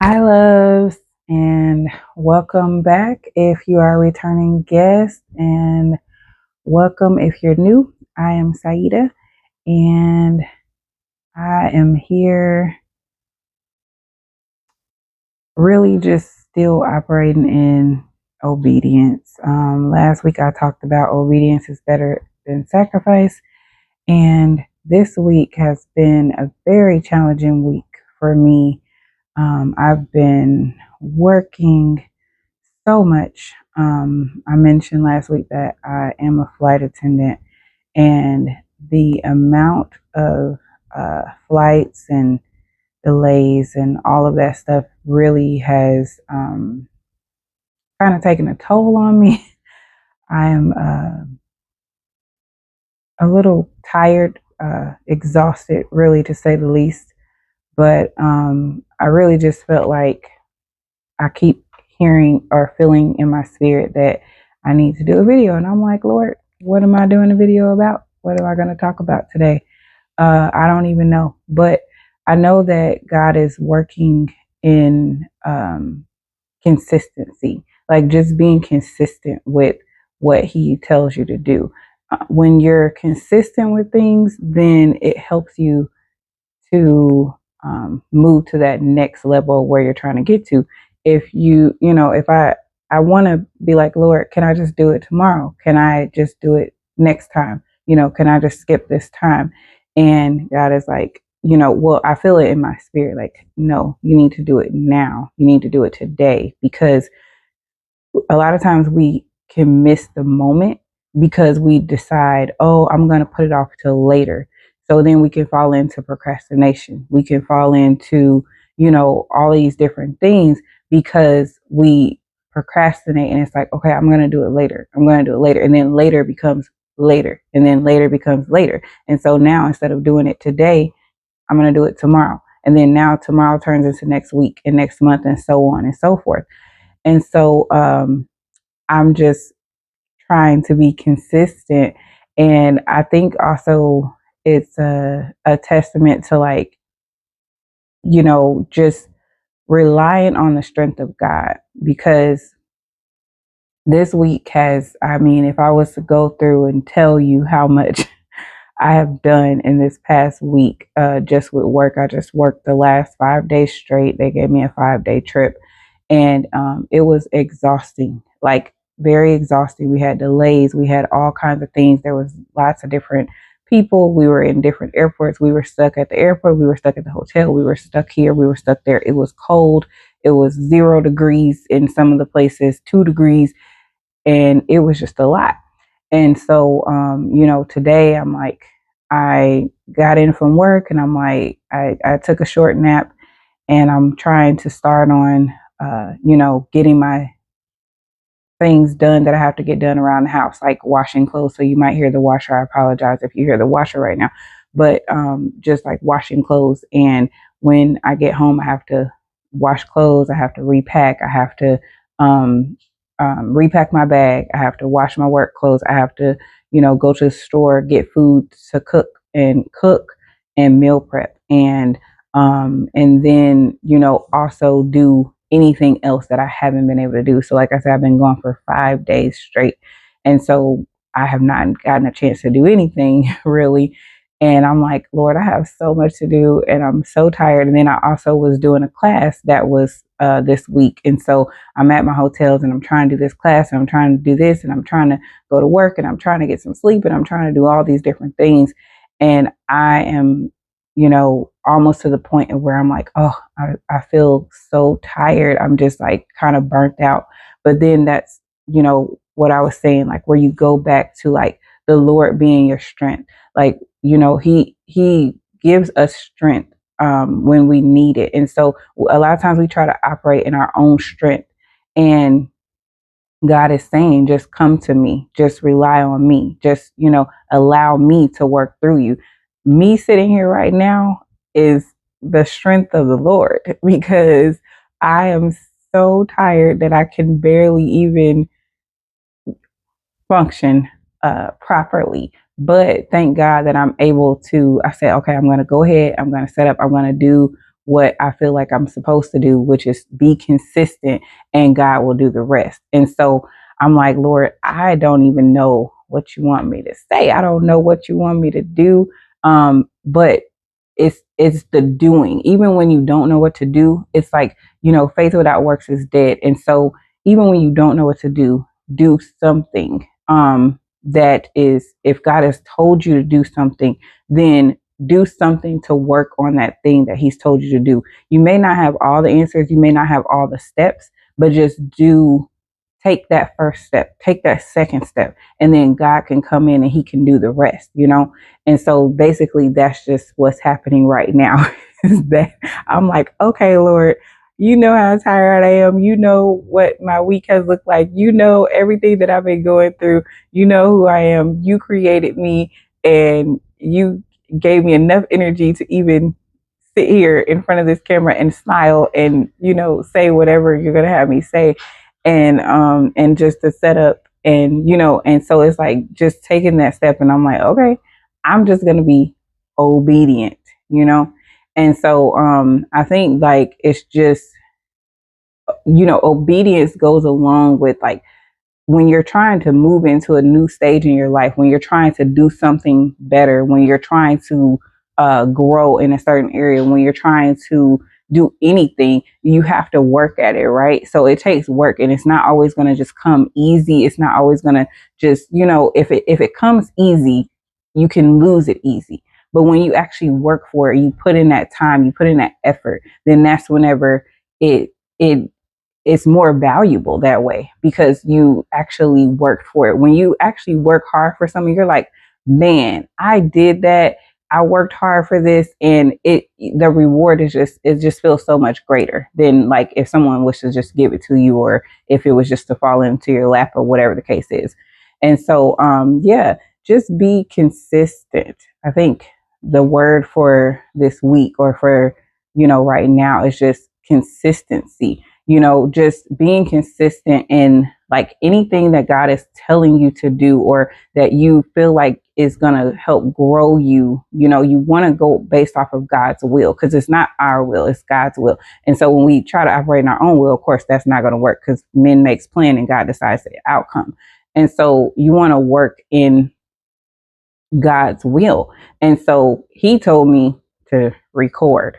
Hi, loves, and welcome back if you are a returning guest, and welcome if you're new. I am Saida, and I am here really just still operating in obedience. Last week I talked about obedience is better than sacrifice, and this week has been a very challenging week for me. I've been working so much. I mentioned last week that I am a flight attendant, and the amount of flights and delays and all of that stuff really has kind of taken a toll on me. I am a little tired, exhausted, really, to say the least. But I really just felt like I keep hearing or feeling in my spirit that I need to do a video. And I'm like, Lord, what am I doing a video about? What am I going to talk about today? I don't even know. But I know that God is working in consistency, like just being consistent with what He tells you to do. When you're consistent with things, then it helps you to move to that next level where you're trying to get to. If if I want to be like, Lord, can I just do it tomorrow? Can I just do it next time? Can I just skip this time? And God is like, well, I feel it in my spirit, like, no, you need to do it now. You need to do it today, because a lot of times we can miss the moment because we decide, oh, I'm going to put it off till later. So then we can fall into procrastination. We can fall into, all these different things because we procrastinate, and it's like, okay, I'm going to do it later. I'm going to do it later. And then later becomes later. And then later becomes later. And so now instead of doing it today, I'm going to do it tomorrow. And then now tomorrow turns into next week and next month and so on and so forth. And so I'm just trying to be consistent. And I think also it's a testament to, like, just relying on the strength of God. Because this week has, I mean, if I was to go through and tell you how much I have done in this past week, just with work. I just worked the last 5 days straight. They gave me a 5 day trip, and it was exhausting, like very exhausting. We had delays. We had all kinds of things. There was lots of different people. We were in different airports. We were stuck at the airport. We were stuck at the hotel. We were stuck here. We were stuck there. It was cold. It was 0 degrees in some of the places, 2 degrees, and it was just a lot. And so, today I'm like, I got in from work, and I'm like, I took a short nap, and I'm trying to start on, getting my things done that I have to get done around the house, like washing clothes. So you might hear the washer. I apologize if you hear the washer right now, but just like washing clothes. And when I get home, I have to wash clothes. I have to repack. I have to um, repack my bag. I have to wash my work clothes. I have to, go to the store, get food to cook and meal prep. And then, also do anything else that I haven't been able to do. So like I said, I've been gone for 5 days straight. And so I have not gotten a chance to do anything really. And I'm like, Lord, I have so much to do, and I'm so tired. And then I also was doing a class that was this week. And so I'm at my hotels, and I'm trying to do this class, and I'm trying to do this, and I'm trying to go to work, and I'm trying to get some sleep, and I'm trying to do all these different things. And I am, almost to the point of where I'm like, oh, I feel so tired. I'm just like kind of burnt out. But then that's, what I was saying, like where you go back to like the Lord being your strength. Like, he gives us strength when we need it. And so a lot of times we try to operate in our own strength. And God is saying, just come to me, just rely on me, just, allow me to work through you. Me sitting here right now is the strength of the Lord, because I am so tired that I can barely even function properly. But thank God that I'm able to, I said, okay, I'm going to go ahead, I'm going to set up, I'm going to do what I feel like I'm supposed to do, which is be consistent, and God will do the rest. And so I'm like, Lord, I don't even know what you want me to say. I don't know what you want me to do. But it's the doing. Even when you don't know what to do, it's like, faith without works is dead. And so even when you don't know what to do something. That is, if God has told you to do something, then do something to work on that thing that He's told you to do. You may not have all the answers, you may not have all the steps, but just take that first step, take that second step, and then God can come in and He can do the rest. And so basically, that's just what's happening right now. Is that I'm like, okay, Lord, you know how tired I am. You know what my week has looked like. You know everything that I've been going through. You know who I am. You created me, and you gave me enough energy to even sit here in front of this camera and smile and say whatever you're gonna have me say, and just to set up, and so it's like just taking that step, and I'm like, okay, I'm just gonna be obedient, and so I think like it's just obedience goes along with like when you're trying to move into a new stage in your life, when you're trying to do something better, when you're trying to grow in a certain area, when you're trying to do anything, you have to work at it, right? So it takes work, and it's not always going to just come easy. It's not always going to just, if it comes easy, you can lose it easy. But when you actually work for it, you put in that time, you put in that effort, then that's whenever it it's more valuable that way because you actually work for it. When you actually work hard for something, you're like, man, I did that. I worked hard for this, and the reward is it just feels so much greater than like if someone was to just give it to you, or if it was just to fall into your lap, or whatever the case is. And so yeah, just be consistent. I think the word for this week, or for right now, is just consistency. Just being consistent in like anything that God is telling you to do, or that you feel like is going to help grow you. You want to go based off of God's will, because it's not our will, it's God's will. And so when we try to operate in our own will, of course, that's not going to work, because men makes plan and God decides the outcome. And so you want to work in God's will. And so He told me to record.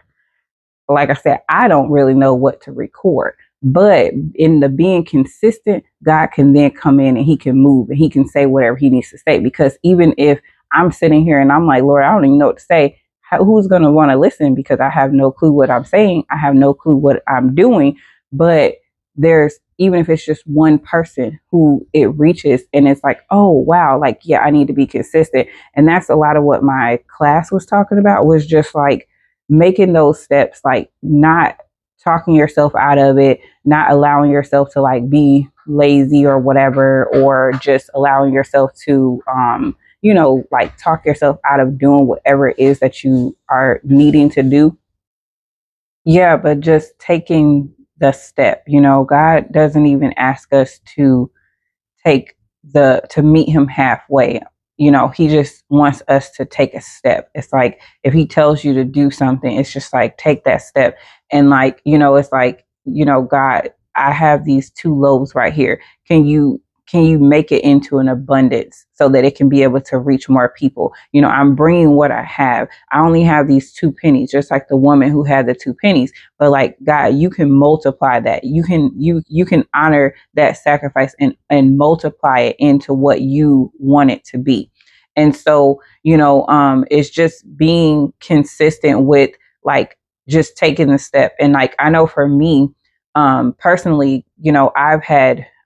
Like I said, I don't really know what to record. But in the being consistent, God can then come in and He can move and He can say whatever He needs to say. Because even if I'm sitting here and I'm like, Lord, I don't even know what to say, who's going to want to listen? Because I have no clue what I'm saying. I have no clue what I'm doing. But even if it's just one person who it reaches, and it's like, oh, wow, like, yeah, I need to be consistent. And that's a lot of what my class was talking about, was just like, making those steps, like not talking yourself out of it, not allowing yourself to like be lazy or whatever, or just allowing yourself to, like talk yourself out of doing whatever it is that you are needing to do. Yeah, but just taking the step, God doesn't even ask us to take to meet Him halfway. He just wants us to take a step. It's like if He tells you to do something, it's just like take that step. And like, it's like, God, I have these 2 loaves right here. Can you make it into an abundance so that it can be able to reach more people? I'm bringing what I have. I only have these 2 pennies, just like the woman who had the 2 pennies. But like, God, you can multiply that. You can honor that sacrifice and multiply it into what you want it to be. And so, it's just being consistent with like just taking the step. And like, I know for me, personally,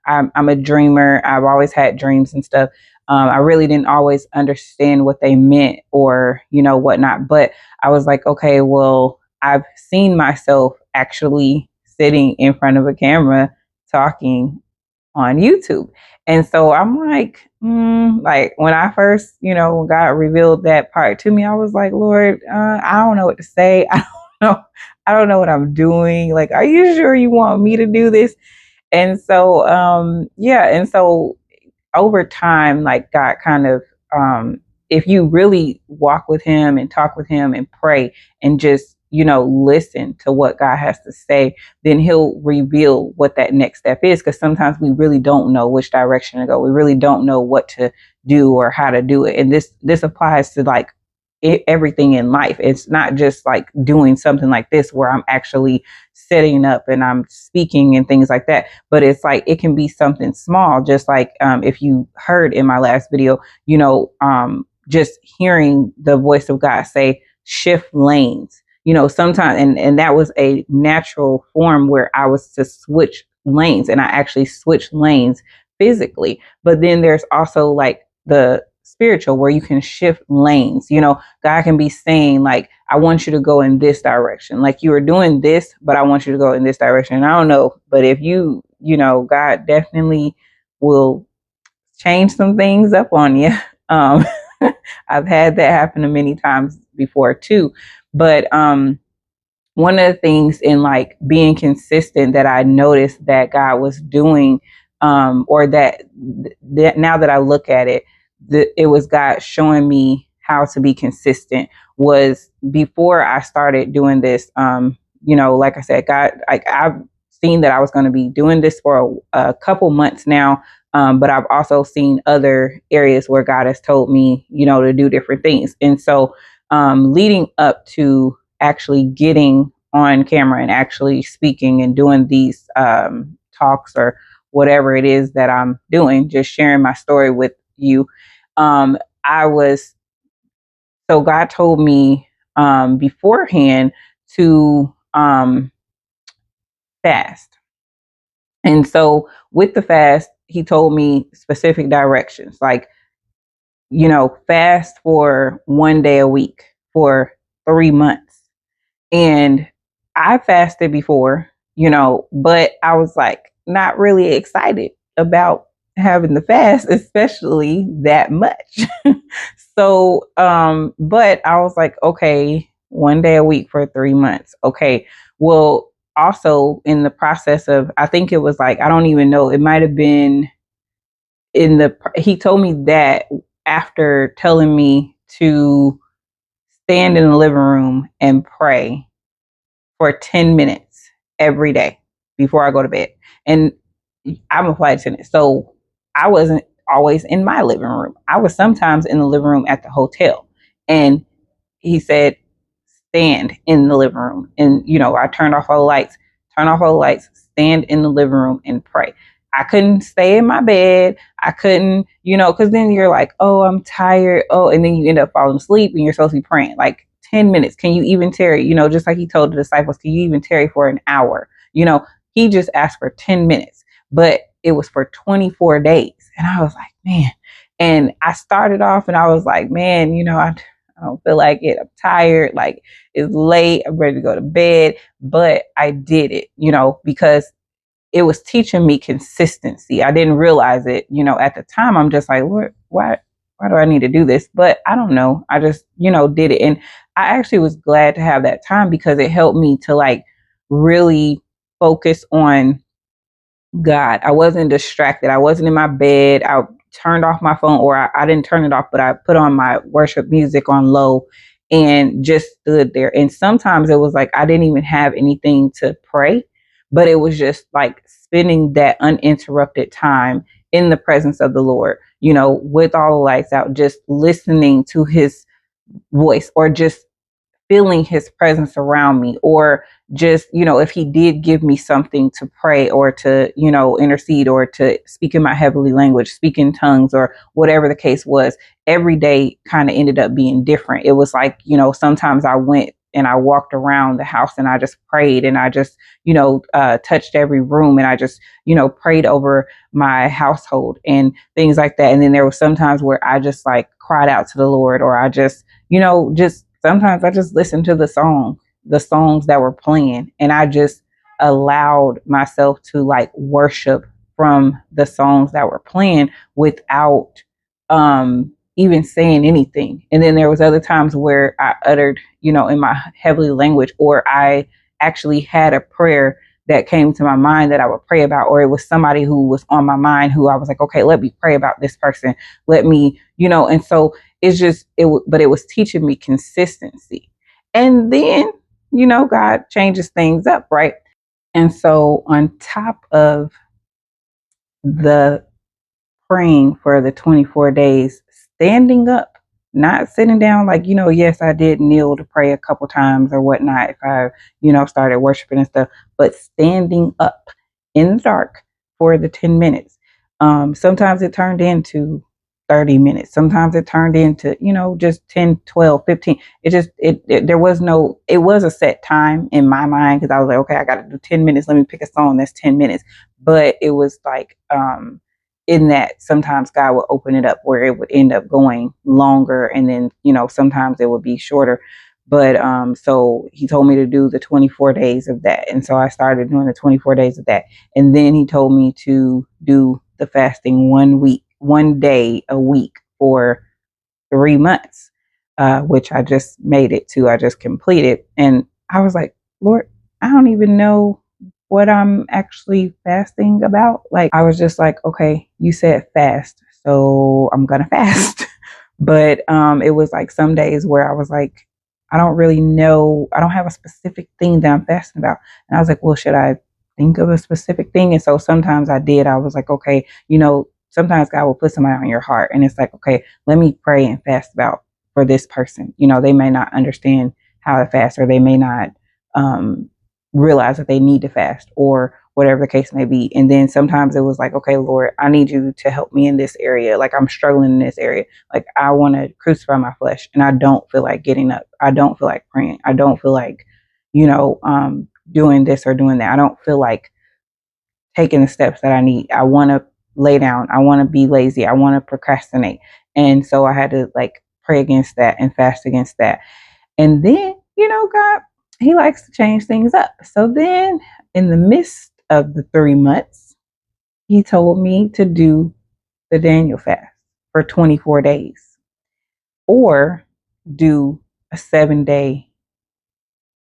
I'm a dreamer. I've always had dreams and stuff. I really didn't always understand what they meant, or, whatnot. But I was like, okay, well, I've seen myself actually sitting in front of a camera talking on YouTube. And so I'm like, like when I first, when God revealed that part to me, I was like, Lord, I don't know what to say. I don't know. I don't know what I'm doing. Like, are you sure you want me to do this? And so, yeah. And so over time, like God kind of, if you really walk with Him and talk with Him and pray and just listen to what God has to say, then he'll reveal what that next step is. Because sometimes we really don't know which direction to go. We really don't know what to do or how to do it. And this applies to like everything in life. It's not just like doing something like this where I'm actually setting up and I'm speaking and things like that, but it's like it can be something small, just like if you heard in my last video, just hearing the voice of God say shift lanes, sometimes, and that was a natural form where I was to switch lanes, and I actually switched lanes physically. But then there's also like the spiritual, where you can shift lanes. God can be saying like, I want you to go in this direction. Like, you are doing this, but I want you to go in this direction. And I don't know, but if God definitely will change some things up on you. Um, I've had that happen many times before too. But one of the things in like being consistent that I noticed that God was doing, or that now that I look at it, it was God showing me how to be consistent, was before I started doing this. Like I said, God, like I've seen that I was going to be doing this for a couple months now. But I've also seen other areas where God has told me, to do different things. And so, leading up to actually getting on camera and actually speaking and doing these talks or whatever it is that I'm doing, just sharing my story with you. I was, so God told me beforehand to fast. And so with the fast, he told me specific directions, like, fast for 1 day a week for 3 months. And I fasted before, but I was like not really excited about having the fast, especially that much. So, but I was like, okay, 1 day a week for 3 months. Okay. Well, also in the process of, I think it was like, I don't even know, it might have been he told me that after telling me to stand in the living room and pray for 10 minutes every day before I go to bed. And I'm a flight attendant, so I wasn't always in my living room. I was sometimes in the living room at the hotel. And he said, stand in the living room. And, I turn off all the lights, stand in the living room and pray. I couldn't stay in my bed. I couldn't, because then you're like, oh, I'm tired. Oh, and then you end up falling asleep and you're supposed to be praying. Like 10 minutes. Can you even tarry? Just like he told the disciples, can you even tarry for an hour? He just asked for 10 minutes, but it was for 24 days. And I was like, man. And I started off and I was like, man, I don't feel like it. I'm tired. Like, it's late. I'm ready to go to bed. But I did it, because it was teaching me consistency. I didn't realize it, at the time. I'm just like, why do I need to do this? But I don't know. I just, did it. And I actually was glad to have that time, because it helped me to like really focus on God. I wasn't distracted. I wasn't in my bed. I turned off my phone, or I didn't turn it off, but I put on my worship music on low and just stood there. And sometimes it was like I didn't even have anything to pray, but it was just like spending that uninterrupted time in the presence of the Lord, with all the lights out, just listening to his voice, or just feeling his presence around me, or just, if he did give me something to pray or to, intercede, or to speak in my heavenly language, speak in tongues, or whatever the case was, every day kind of ended up being different. It was like, sometimes I went and I walked around the house and I just prayed, and I just, touched every room, and I just, prayed over my household and things like that. And then there was sometimes where I just like cried out to the Lord, or I just, just sometimes I just listened to the songs that were playing, and I just allowed myself to like worship from the songs that were playing without even saying anything. And then there was other times where I uttered, in my heavenly language, or I actually had a prayer that came to my mind that I would pray about, or it was somebody who was on my mind who I was like, okay, let me pray about this person. Let me, and so it's just, but it was teaching me consistency. And then God changes things up, right? And so on top of the praying for the 24 days, standing up, not sitting down. Like, yes, I did kneel to pray a couple times or whatnot if I, started worshiping and stuff, but standing up in the dark for the 10 minutes. Sometimes it turned into 30 minutes. Sometimes it turned into, just 10, 12, 15. There was it was a set time in my mind because I was like, okay, I got to do 10 minutes. Let me pick a song that's 10 minutes. But it was like, in that sometimes God would open it up where it would end up going longer, and then sometimes it would be shorter. But so he told me to do the 24 days of that, and so I started doing the 24 days of that, and then he told me to do the fasting 1 week, 1 day a week for 3 months, which I just made it to. I just completed, and I was like, Lord, I don't even know what I'm actually fasting about. Like, I was just like, okay, you said fast, so I'm gonna fast. But it was like some days where I was like, I don't really know. I don't have a specific thing that I'm fasting about. And I was like, well, should I think of a specific thing? And so sometimes I did. I was like, okay, sometimes God will put somebody on your heart, and it's like, okay, let me pray and fast about for this person. They may not understand how to fast, or they may not um, realize that they need to fast, or whatever the case may be. And then sometimes it was like, okay, Lord, I need you to help me in this area. Like, I'm struggling in this area. Like, I want to crucify my flesh, and I don't feel like getting up. I don't feel like praying. I don't feel like, doing this or doing that. I don't feel like taking the steps that I need. I want to lay down. I want to be lazy. I want to procrastinate. And so I had to like pray against that and fast against that. And then, God, he likes to change things up. So then in the midst of the 3 months, he told me to do the Daniel fast for 24 days, or do a 7 day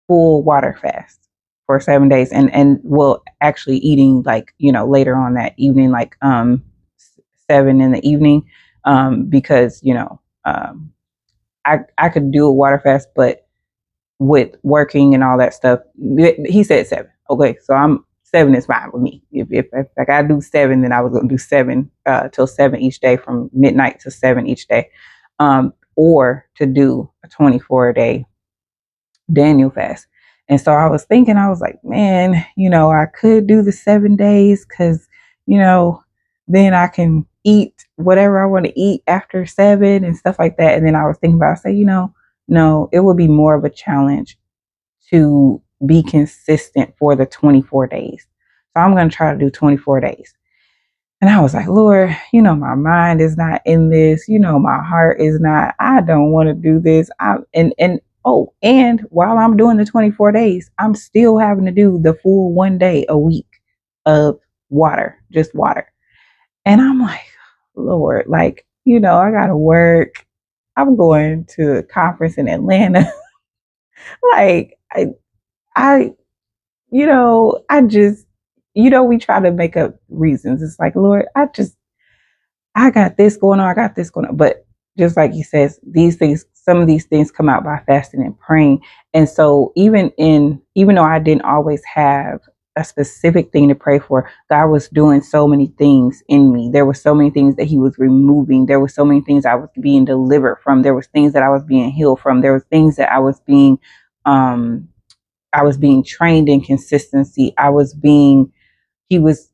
full water fast for 7 days, and well, actually eating like, later on that evening, like 7 in the evening, because I could do a water fast, but with working and all that stuff, he said 7. Okay, so I'm 7 is fine with me. If I gotta do 7, then I was gonna do 7 till 7 each day, from midnight to 7 each day, or to do a 24-day Daniel fast. And so I was thinking, I was like, man, I could do the 7 days because, then I can eat whatever I want to eat after 7 and stuff like that. And then I was thinking about, I say, no, it would be more of a challenge to be consistent for the 24 days. So I'm going to try to do 24 days. And I was like, Lord, my mind is not in this. My heart is not. I don't want to do this. And while I'm doing the 24 days, I'm still having to do the full 1 day a week of water, just water. And I'm like, Lord, like, I got to work. I'm going to a conference in Atlanta. Like, I, I just, we try to make up reasons. It's like, Lord, I got this going on. I got this going on. But just like he says, some of these things come out by fasting and praying. And so even though I didn't always have a specific thing to pray for, God was doing so many things in me. There were so many things that he was removing. There were so many things I was being delivered from. There was things that I was being healed from. There was things that um, I was being trained in consistency. He was,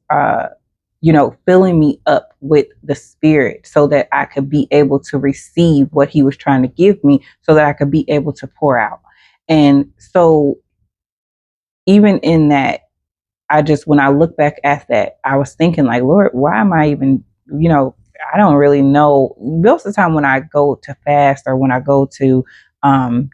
filling me up with the spirit so that I could be able to receive what he was trying to give me, so that I could be able to pour out. And so even in that, when I look back at that, I was thinking like, Lord, why am I even, I don't really know. Most of the time when I go to fast, or when I go to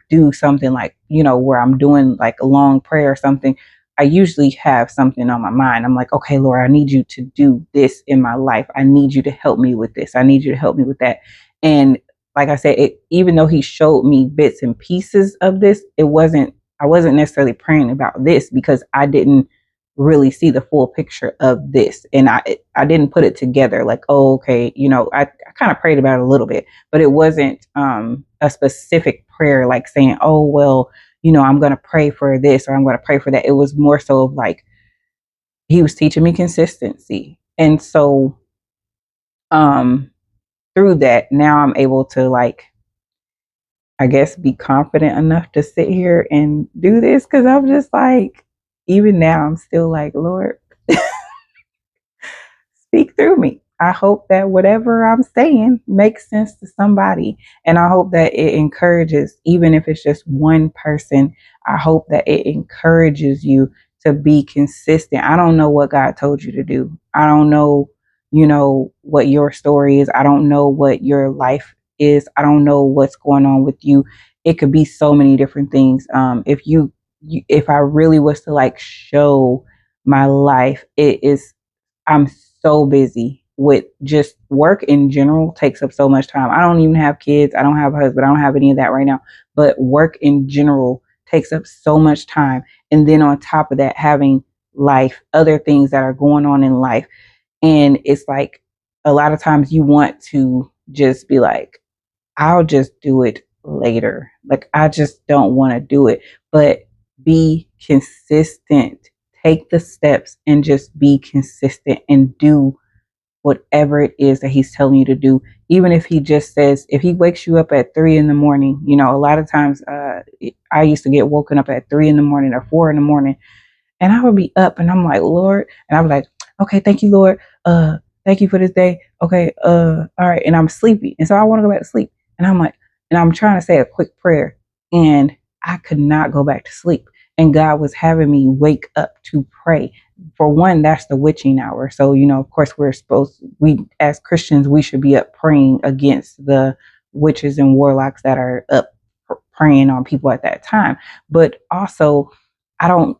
do something like, where I'm doing like a long prayer or something, I usually have something on my mind. I'm like, okay, Lord, I need you to do this in my life. I need you to help me with this. I need you to help me with that. And like I said, even though he showed me bits and pieces of this, I wasn't necessarily praying about this because I didn't really see the full picture of this, and I didn't put it together like, oh, okay, I kind of prayed about it a little bit, but it wasn't a specific prayer like saying, oh well, I'm going to pray for this or I'm going to pray for that. It was more so of like, he was teaching me consistency. And so, um, through that, now I'm able to like, I guess, be confident enough to sit here and do this. Cause I'm just like, even now, I'm still like, Lord, speak through me. I hope that whatever I'm saying makes sense to somebody. And I hope that it encourages, even if it's just one person, I hope that it encourages you to be consistent. I don't know what God told you to do. I don't know, what your story is. I don't know what your life is. I don't know what's going on with you. It could be so many different things. If I really was to like show my life, I'm so busy with just work in general takes up so much time. I don't even have kids. I don't have a husband. I don't have any of that right now. But work in general takes up so much time. And then on top of that, having life, other things that are going on in life. And it's like a lot of times you want to just be like, I'll just do it later. Like, I just don't want to do it. But be consistent. Take the steps and just be consistent and do whatever it is that he's telling you to do. Even if he just says, if he wakes you up at 3 in the morning, a lot of times I used to get woken up at 3 in the morning or 4 in the morning, and I would be up and I'm like, Lord, and I'm like, okay, thank you, Lord. Thank you for this day. Okay, all right. And I'm sleepy. And so I want to go back to sleep. And I'm like, and I'm trying to say a quick prayer. And I could not go back to sleep. And God was having me wake up to pray. For one, that's the witching hour. So, of course, we as Christians, we should be up praying against the witches and warlocks that are up praying on people at that time. But also, I don't,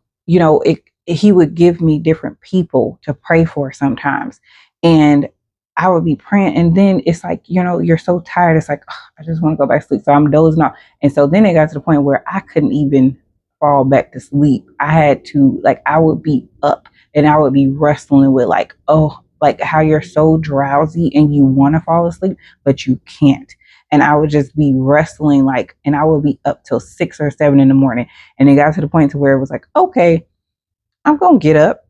he would give me different people to pray for sometimes. And I would be praying, and then it's like, you're so tired. It's like, "Ugh, I just want to go back to sleep." So I'm dozing off. And so then it got to the point where I couldn't even fall back to sleep. I had to, like, I would be up and I would be wrestling with, like, oh, like how you're so drowsy and you want to fall asleep, but you can't. And I would just be wrestling, like, and I would be up till 6 or 7 in the morning. And it got to the point to where it was like, okay, I'm going to get up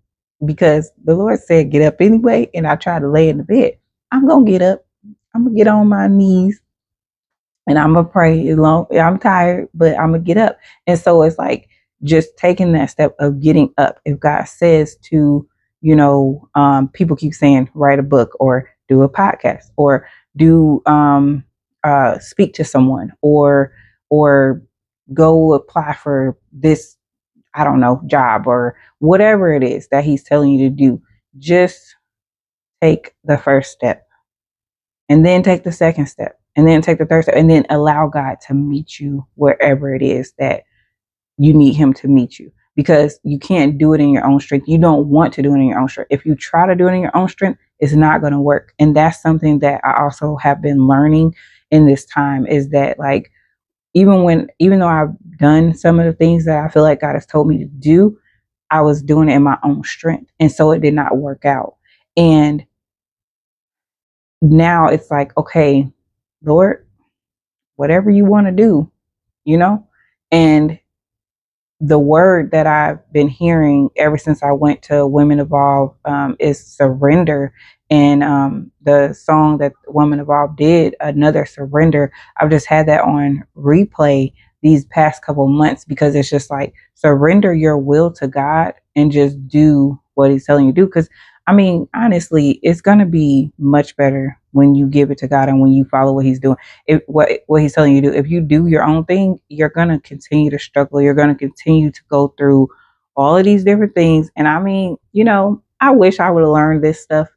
because the Lord said get up anyway. And I tried to lay in the bed. I'm going to get up. I'm going to get on my knees and I'm going to pray as long. I'm tired, but I'm going to get up. And so it's like just taking that step of getting up. If God says to, people keep saying write a book or do a podcast or do, speak to someone or go apply for this, I don't know, job or whatever it is that he's telling you to do. Just take the first step and then take the second step and then take the third step and then allow God to meet you wherever it is that you need him to meet you, because you can't do it in your own strength. You don't want to do it in your own strength. If you try to do it in your own strength, it's not going to work. And that's something that I also have been learning in this time, is that like, even though I've done some of the things that I feel like God has told me to do, I was doing it in my own strength. And so it did not work out. And now it's like, okay, Lord, whatever you want to do, you know? And the word that I've been hearing ever since I went to Women Evolve is surrender. And the song that Women Evolve did, Another Surrender, I've just had that on replay these past couple months, because it's just like, surrender your will to God and just do what he's telling you to do. Because I mean, honestly, it's going to be much better when you give it to God and when you follow what he's doing. What he's telling you to do. If you do your own thing, you're going to continue to struggle. You're going to continue to go through all of these different things. And I mean, I wish I would have learned this stuff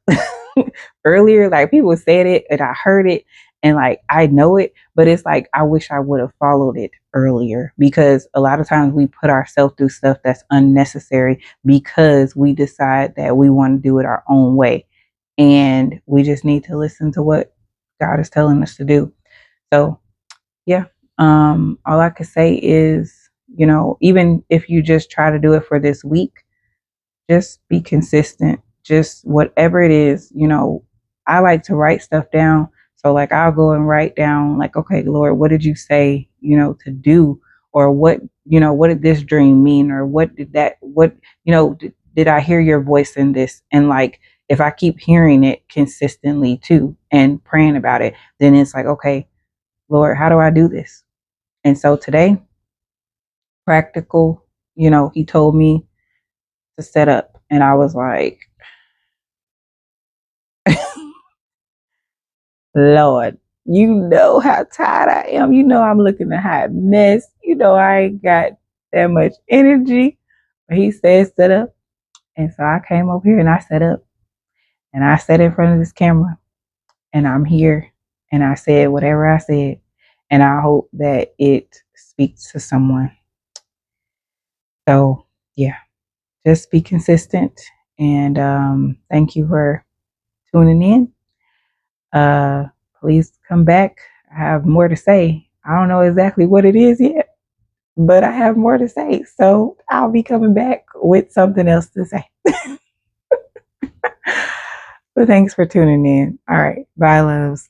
earlier. Like, people said it and I heard it and like I know it, but it's like I wish I would have followed it earlier, because a lot of times we put ourselves through stuff that's unnecessary because we decide that we want to do it our own way. And we just need to listen to what God is telling us to do. So yeah, all I could say is, even if you just try to do it for this week, just be consistent. Just whatever it is, I like to write stuff down. So like I'll go and write down like, okay, Lord, what did you say, to do? or what, what did this dream mean, or did I hear your voice in this? And like, if I keep hearing it consistently too and praying about it, then it's like, okay, Lord, how do I do this? And so today, practical, he told me to set up, and I was like, Lord, you know how tired I am. You know I'm looking a hot mess. You know I ain't got that much energy. But he said set up. And so I came over here and I set up. And I sat in front of this camera. And I'm here. And I said whatever I said. And I hope that it speaks to someone. So yeah, just be consistent. And thank you for tuning in. Please come back. I have more to say. I don't know exactly what it is yet, but I have more to say. So I'll be coming back with something else to say. But thanks for tuning in. All right. Bye, loves.